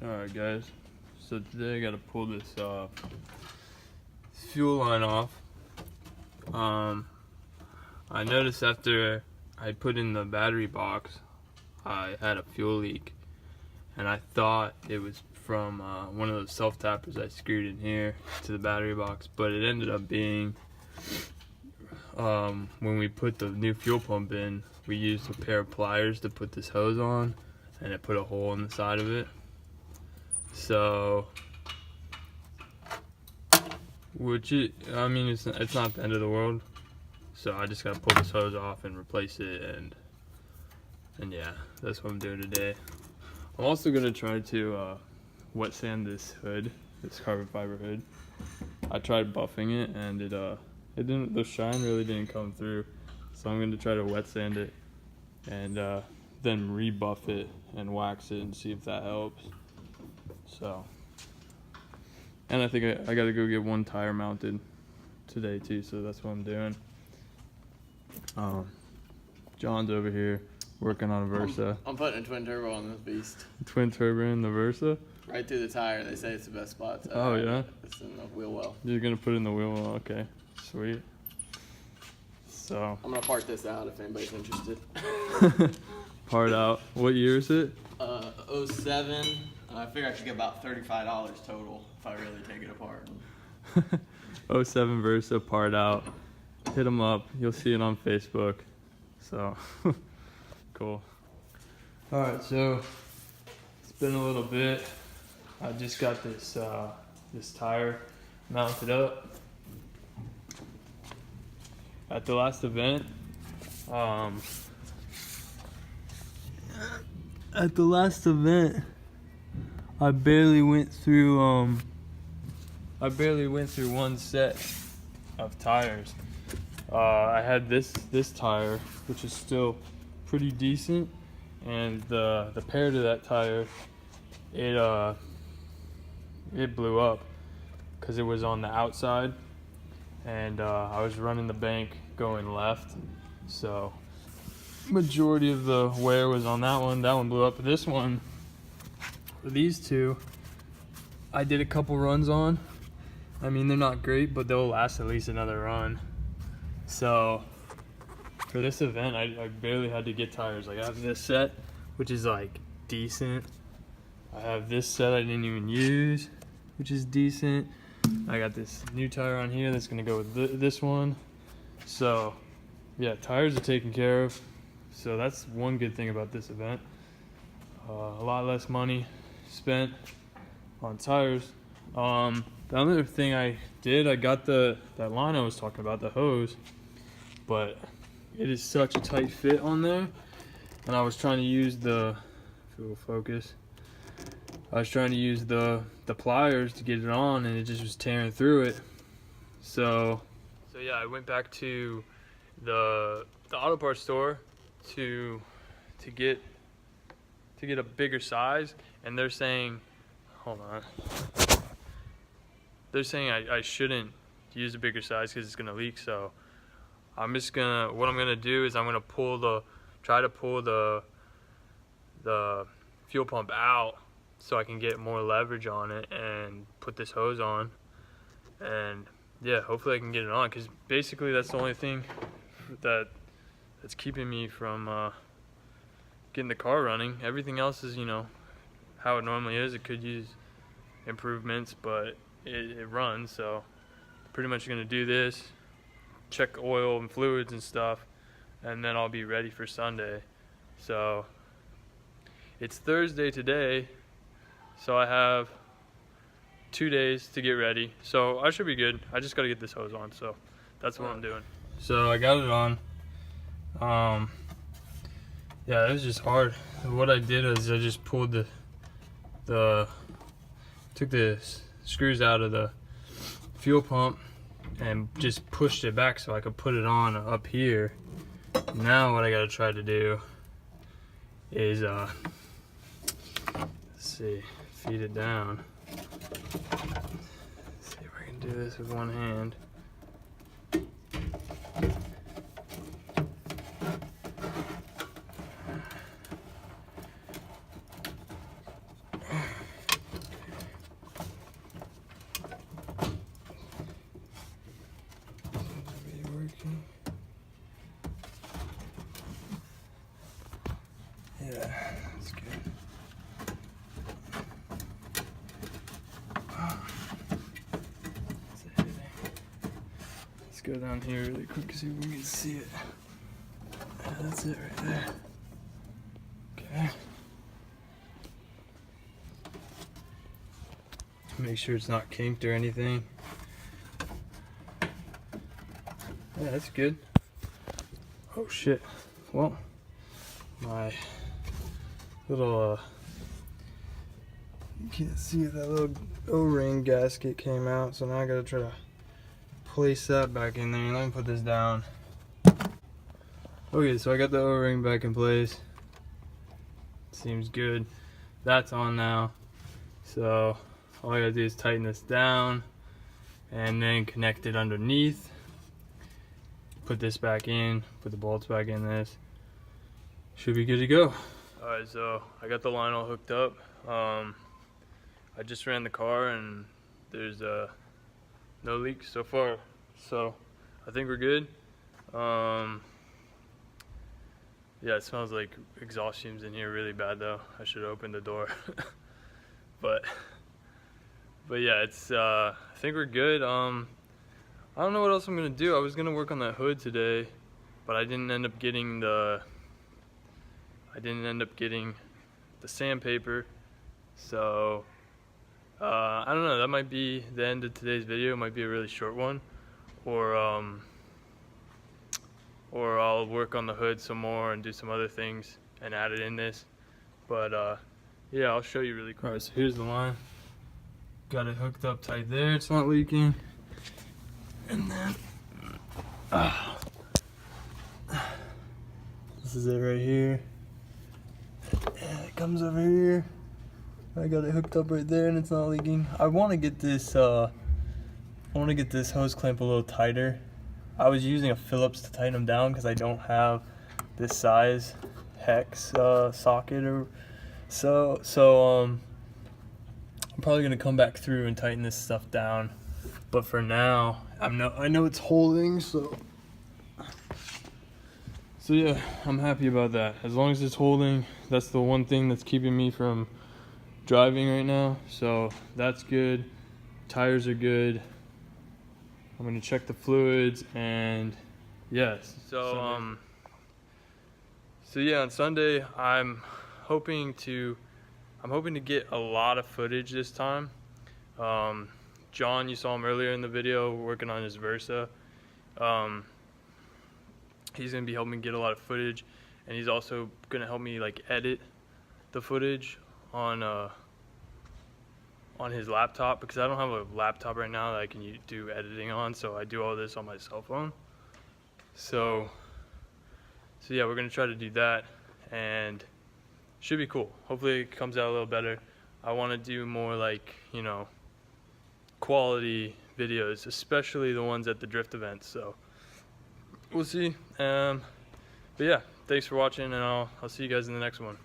Alright guys, so today I gotta pull this fuel line off. I noticed after I put in the battery box, I had a fuel leak, and I thought it was from one of those self-tappers I screwed in here to the battery box, but it ended up being when we put the new fuel pump in, we used a pair of pliers to put this hose on, and it put a hole in the side of it. So, I mean, it's not the end of the world. So I just gotta pull this hose off and replace it, and yeah, that's what I'm doing today. I'm also gonna try to wet sand this hood, this carbon fiber hood. I tried buffing it, and it didn't. The shine really didn't come through. So I'm gonna try to wet sand it, and then rebuff it and wax it and see if that helps. So, and I think I gotta go get one tire mounted today too, so that's what I'm doing. John's over here working on a Versa. I'm putting a twin turbo on this beast. Twin turbo in the Versa? Right through the tire. They say it's the best spot. Oh yeah? It's in the wheel well. You're gonna put it in the wheel well, okay. Sweet. So. I'm gonna part this out if anybody's interested. Part out. What year is it? 07. I figure I should get about $35 total if I really take it apart. 07 Versa part out. Hit them up. You'll see it on Facebook. So, cool. Alright, so it's been a little bit. I just got this this tire mounted up. At the last event, I barely went through one set of tires. I had this tire, which is still pretty decent, and the pair to that tire, it blew up because it was on the outside, and I was running the bank going left, so majority of the wear was on that one. That one blew up. This one, for these two, I did a couple runs on. I mean, they're not great, but they'll last at least another run. So for this event, I barely had to get tires. Like, I have this set, which is like decent. I have this set I didn't even use, which is decent. I got this new tire on here that's gonna go with this one. So yeah, tires are taken care of. So that's one good thing about this event. A lot less money spent on tires. The other thing I did, I got that line I was talking about, the hose, but it is such a tight fit on there, and I was trying to use the, if it will focus, I was trying to use the pliers to get it on, and it just was tearing through it. So yeah, I went back to the auto parts store to get a bigger size, and they're saying, hold on, they're saying I shouldn't use a bigger size because it's gonna leak. So I'm just gonna, what I'm gonna do is I'm gonna try to pull the fuel pump out so I can get more leverage on it and put this hose on, and yeah, hopefully I can get it on, because basically that's the only thing that's keeping me from getting the car running. Everything else is, you know, how it normally is. It could use improvements, but it runs. So pretty much gonna do this, check oil and fluids and stuff, and then I'll be ready for Sunday. So it's Thursday today, so I have 2 days to get ready, so I should be good. I just gotta get this hose on, so that's what I'm doing. So I got it on. Yeah, it was just hard. What I did is I just pulled took the screws out of the fuel pump and just pushed it back so I could put it on up here. Now what I gotta try to do is let's see, feed it down. Let's see if I can do this with one hand. go down here really quick so we can see it. Yeah, that's it right there. Okay. Make sure it's not kinked or anything. Yeah, that's good. Oh shit. Well, my little you can't see it, that little O-ring gasket came out, so now I gotta try to place that back in there. Let me put this down. Okay, so I got the O-ring back in place. Seems good. That's on now. So all I gotta do is tighten this down and then connect it underneath. Put this back in, put the bolts back in this. Should be good to go. Alright, so I got the line all hooked up. I just ran the car and there's no leaks so far. So I think we're good. Yeah, it smells like exhaust fumes in here really bad though. I should open the door. but yeah, it's I think we're good. I don't know what else I'm gonna do. I was gonna work on that hood today, but I didn't end up getting the sandpaper. So I don't know, that might be the end of today's video. It might be a really short one, or I'll work on the hood some more and do some other things and add it in this. But yeah, I'll show you really quick. Alright, so here's the line. Got it hooked up tight there, it's not leaking. And then this is it right here. And it comes over here. I got it hooked up right there and it's not leaking. I want to get this hose clamp a little tighter. I was using a Phillips to tighten them down because I don't have this size hex socket or so. I'm probably gonna come back through and tighten this stuff down. But for now, I know it's holding, so yeah, I'm happy about that. As long as it's holding, that's the one thing that's keeping me from driving right now. So that's good. Tires are good. I'm gonna check the fluids and yes. So yeah, on Sunday I'm hoping to get a lot of footage this time. John, you saw him earlier in the video working on his Versa. He's gonna be helping me get a lot of footage, and he's also gonna help me like edit the footage on his laptop, because I don't have a laptop right now that I can do editing on, so I do all this on my cell phone. So yeah, we're gonna try to do that, and should be cool. Hopefully it comes out a little better. I want to do more like, you know, quality videos, especially the ones at the drift events. So we'll see. But yeah, thanks for watching, and I'll see you guys in the next one.